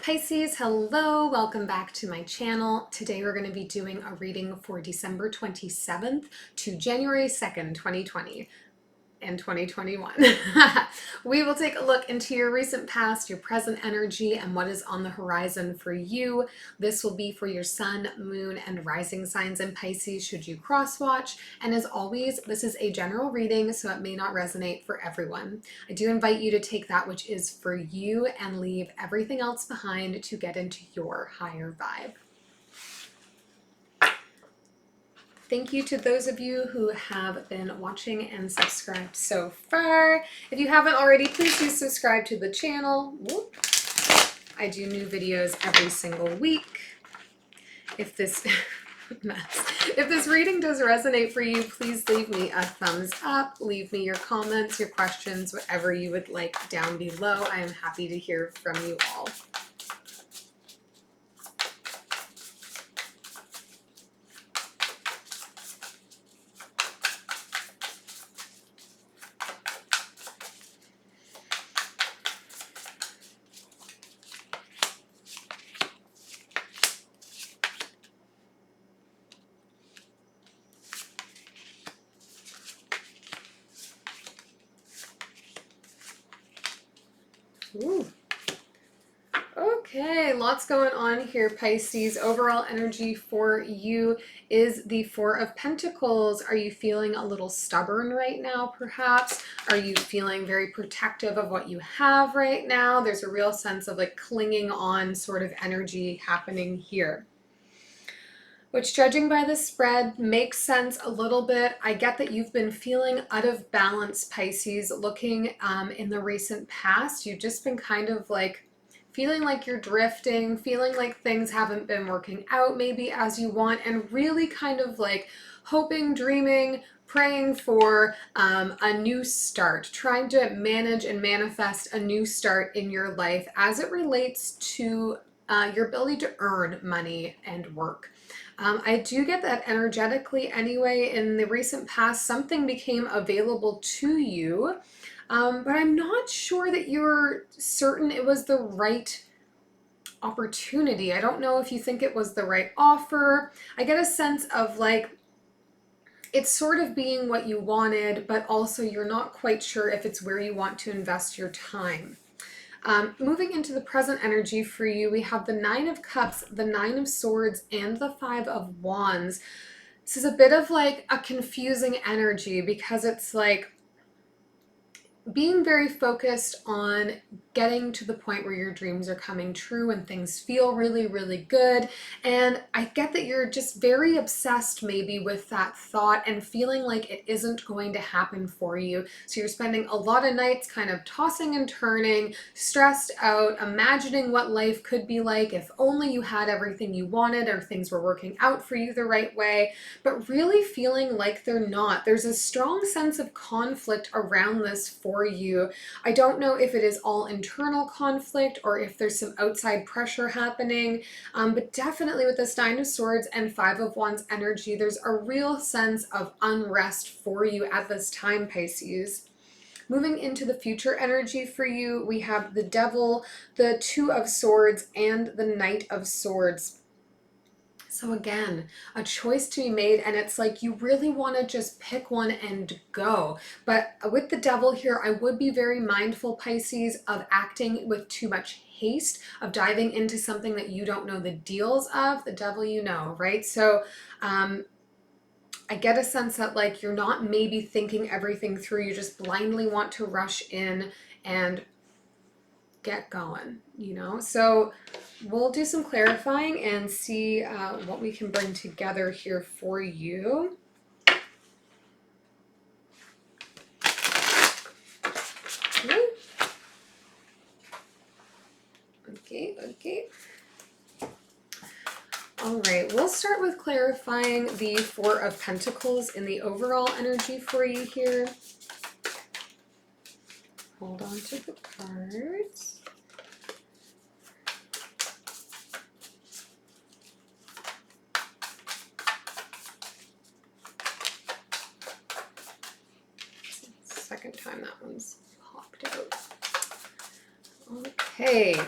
Pisces, hello, welcome back to my channel. Today we're going to be doing a reading for December 27th to January 2nd, 2020 and 2021. We will take a look into your recent past, your present energy, and what is on the horizon for you. This will be for your sun, moon, and rising signs in Pisces should you cross watch. And as always, this is a general reading, so it may not resonate for everyone. I do invite you to take that which is for you and leave everything else behind to get into your higher vibe. Thank you to those of you who have been watching and subscribed so far. If you haven't already, please do subscribe to the channel. Whoop. I do new videos every single week. If this if this reading does resonate for you, please leave me a thumbs up. Leave me your comments, your questions, whatever you would like down below. I am happy to hear from you all. Ooh. Okay, lots going on here, Pisces. Overall energy for you is the Four of Pentacles. Are you feeling a little stubborn right now, perhaps? Are you feeling very protective of what you have right now? There's a real sense of like clinging on sort of energy happening here, which, judging by the spread, makes sense a little bit. I get that you've been feeling out of balance, Pisces, looking in the recent past. You've just been kind of like feeling like you're drifting, feeling like things haven't been working out maybe as you want, and really kind of like hoping, dreaming, praying for a new start, trying to manage and manifest a new start in your life as it relates to your ability to earn money and work. I do get that energetically anyway. In the recent past, something became available to you, but I'm not sure that you're certain it was the right opportunity. I don't know if you think it was the right offer. I get a sense of like, it's sort of being what you wanted, but also you're not quite sure if it's where you want to invest your time. Moving into the present energy for you, we have the Nine of Cups, the Nine of Swords, and the Five of Wands. This is a bit of like a confusing energy because it's like being very focused on getting to the point where your dreams are coming true and things feel really, really good. And I get that you're just very obsessed maybe with that thought and feeling like it isn't going to happen for you. So you're spending a lot of nights kind of tossing and turning, stressed out, imagining what life could be like if only you had everything you wanted or things were working out for you the right way, but really feeling like they're not. There's a strong sense of conflict around this for you. I don't know if it is all internal conflict or if there's some outside pressure happening, but definitely with this Nine of Swords and Five of Wands energy, there's a real sense of unrest for you at this time, Pisces. Moving into the future energy for you, we have the Devil, the Two of Swords, and the Knight of Swords. So again, a choice to be made, and it's like you really want to just pick one and go. But with the Devil here, I would be very mindful, Pisces, of acting with too much haste, of diving into something that you don't know the deals of. The Devil you know, right? So I get a sense that like you're not maybe thinking everything through. You just blindly want to rush in and get going, you know? So we'll do some clarifying and see what we can bring together here for you. Okay. All right, we'll start with clarifying the Four of Pentacles in the overall energy for you here. Hold on to the cards. Second time that one's popped out. Okay.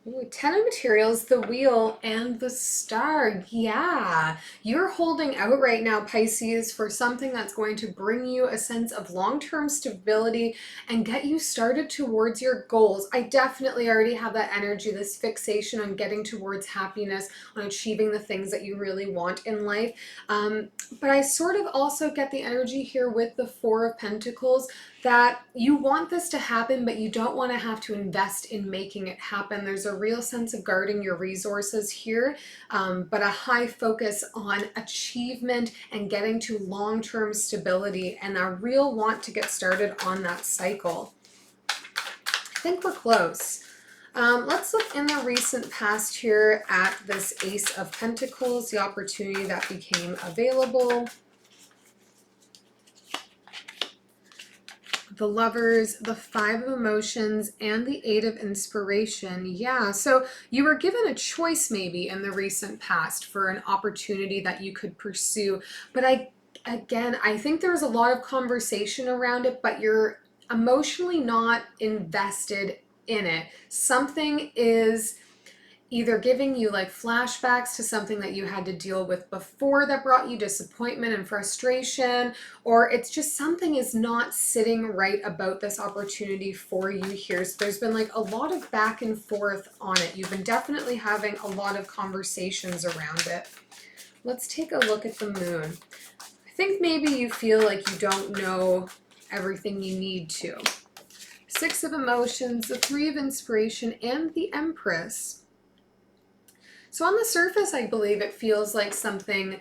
Ooh, 10 of materials, the wheel, and the star. Yeah, you're holding out right now, Pisces, for something that's going to bring you a sense of long-term stability and get you started towards your goals. I definitely already have that energy, this fixation on getting towards happiness, on achieving the things that you really want in life. But I sort of also get the energy here with the Four of Pentacles that you want this to happen, but you don't want to have to invest in making it happen. There's a real sense of guarding your resources here, but a high focus on achievement and getting to long-term stability and a real want to get started on that cycle. I think we're close. Let's look in the recent past here at this Ace of Pentacles, the opportunity that became available. The Lovers, the Five of Emotions, and the Eight of Inspiration. Yeah, so you were given a choice maybe in the recent past for an opportunity that you could pursue. But I think there was a lot of conversation around it, but you're emotionally not invested in it. Something is either giving you like flashbacks to something that you had to deal with before that brought you disappointment and frustration, or it's just something is not sitting right about this opportunity for you here. So there's been like a lot of back and forth on it. You've been definitely having a lot of conversations around it. Let's take a look at the moon. I think maybe you feel like you don't know everything you need to. Six of Emotions, the Three of Inspiration, and the Empress. So on the surface, I believe it feels like something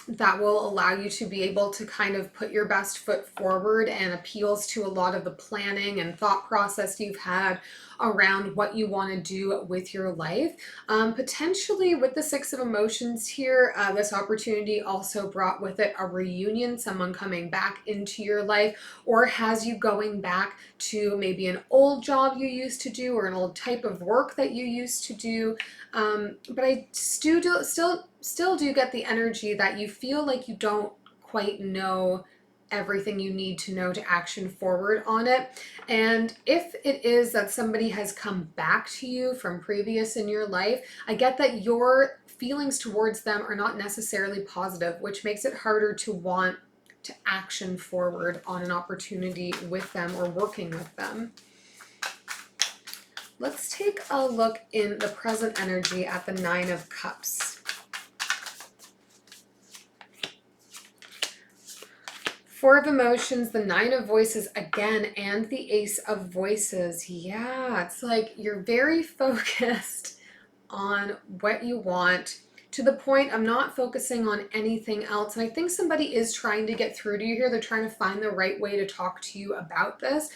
that will allow you to be able to kind of put your best foot forward and appeals to a lot of the planning and thought process you've had around what you want to do with your life. Potentially with the Six of Emotions here, this opportunity also brought with it a reunion, someone coming back into your life, or has you going back to maybe an old job you used to do or an old type of work that you used to do. But I still do get the energy that you feel like you don't quite know everything you need to know to action forward on it. And if it is that somebody has come back to you from previous in your life, I get that your feelings towards them are not necessarily positive, which makes it harder to want to action forward on an opportunity with them or working with them. Let's take a look in the present energy at the Nine of Cups. Four of Emotions, the Nine of Voices again, and the Ace of Voices. Yeah, it's like you're very focused on what you want, to the point of not focusing on anything else. And I think somebody is trying to get through to you here. They're trying to find the right way to talk to you about this,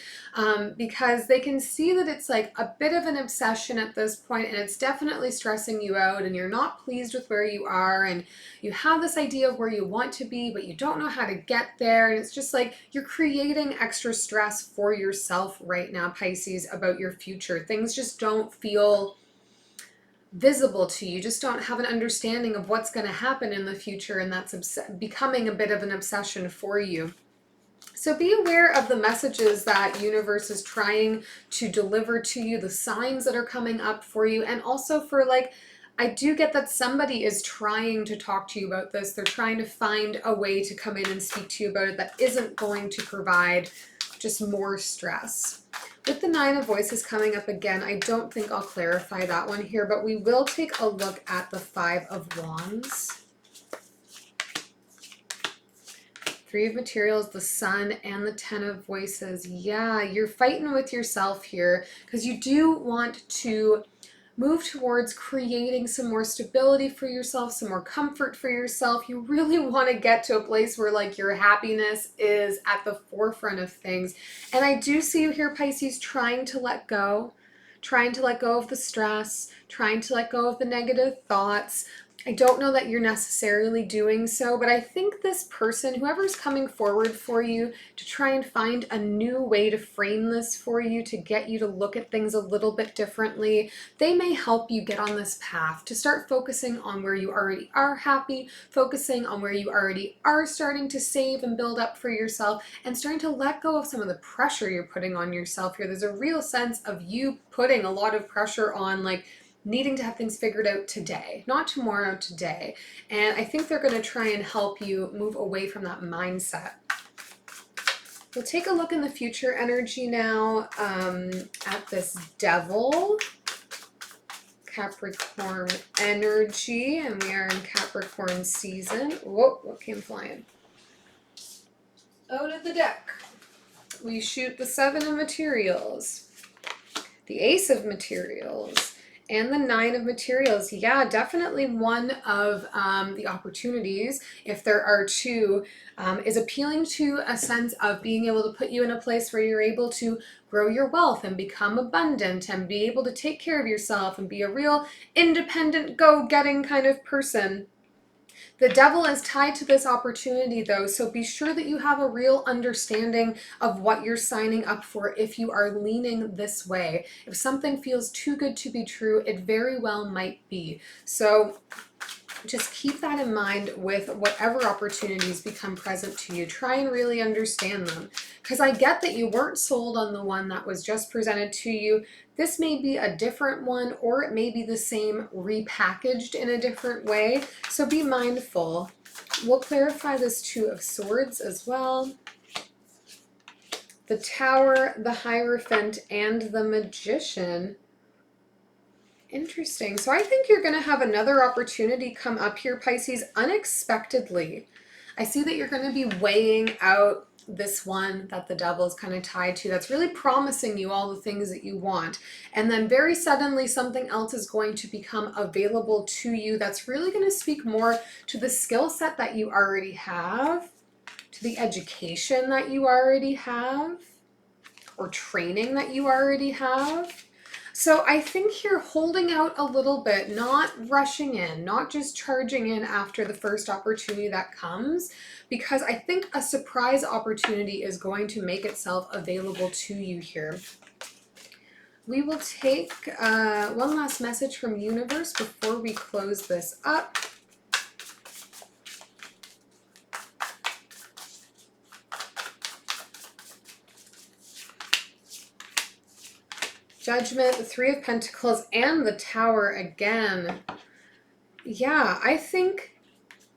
because they can see that it's like a bit of an obsession at this point, and it's definitely stressing you out, and you're not pleased with where you are, and you have this idea of where you want to be, but you don't know how to get there. And it's just like you're creating extra stress for yourself right now, Pisces, about your future. Things just don't feel visible to you. Just don't have an understanding of what's going to happen in the future, and that's becoming a bit of an obsession for you. So be aware of the messages that universe is trying to deliver to you, the signs that are coming up for you, and also for like, I do get that somebody is trying to talk to you about this. They're trying to find a way to come in and speak to you about it that isn't going to provide just more stress. With the Nine of Voices coming up again, I don't think I'll clarify that one here, but we will take a look at the Five of Wands. Three of Materials, the Sun, and the Ten of Voices. Yeah, you're fighting with yourself here because you do want to move towards creating some more stability for yourself, some more comfort for yourself. You really want to get to a place where like your happiness is at the forefront of things. And I do see you here, Pisces, trying to let go of the stress, trying to let go of the negative thoughts. I don't know that you're necessarily doing so, but I think this person, whoever's coming forward for you to try and find a new way to frame this for you, to get you to look at things a little bit differently, they may help you get on this path to start focusing on where you already are happy, focusing on where you already are starting to save and build up for yourself, and starting to let go of some of the pressure you're putting on yourself here. There's a real sense of you putting a lot of pressure on, like, needing to have things figured out today, not tomorrow, today. And I think they're going to try and help you move away from that mindset. We'll take a look in the future energy now at this Devil, Capricorn energy, and we are in Capricorn season. Whoa, what came flying? Out of the deck. We shoot the Seven of Materials, the Ace of Materials, and the Nine of Materials. Yeah, definitely one of the opportunities, if there are two, is appealing to a sense of being able to put you in a place where you're able to grow your wealth and become abundant and be able to take care of yourself and be a real independent, go-getting kind of person. The Devil is tied to this opportunity though, so be sure that you have a real understanding of what you're signing up for if you are leaning this way. If something feels too good to be true, it very well might be. So just keep that in mind with whatever opportunities become present to you. Try and really understand them. Because I get that you weren't sold on the one that was just presented to you. This may be a different one, or it may be the same repackaged in a different way. So be mindful. We'll clarify this Two of Swords as well. The Tower, the Hierophant, and the Magician. Interesting. So I think you're going to have another opportunity come up here, Pisces, unexpectedly. I see that you're going to be weighing out this one that the Devil is kind of tied to, that's really promising you all the things that you want. And then very suddenly something else is going to become available to you that's really going to speak more to the skill set that you already have, to the education that you already have, or training that you already have. So I think you're holding out a little bit, not rushing in, not just charging in after the first opportunity that comes, because I think a surprise opportunity is going to make itself available to you here. We will take one last message from Universe before we close this up. Judgment, the Three of Pentacles, and the Tower again. Yeah, I think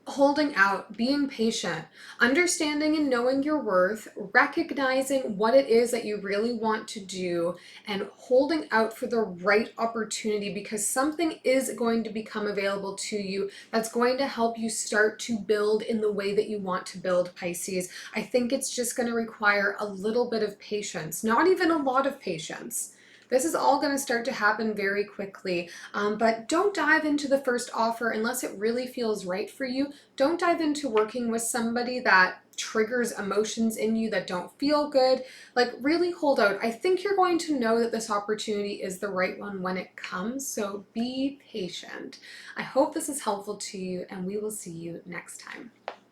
holding out, being patient, understanding and knowing your worth, recognizing what it is that you really want to do, and holding out for the right opportunity, because something is going to become available to you that's going to help you start to build in the way that you want to build, Pisces. I think it's just going to require a little bit of patience, not even a lot of patience. This is all going to start to happen very quickly, but don't dive into the first offer unless it really feels right for you. Don't dive into working with somebody that triggers emotions in you that don't feel good. Like, really hold out. I think you're going to know that this opportunity is the right one when it comes, so be patient. I hope this is helpful to you, and we will see you next time.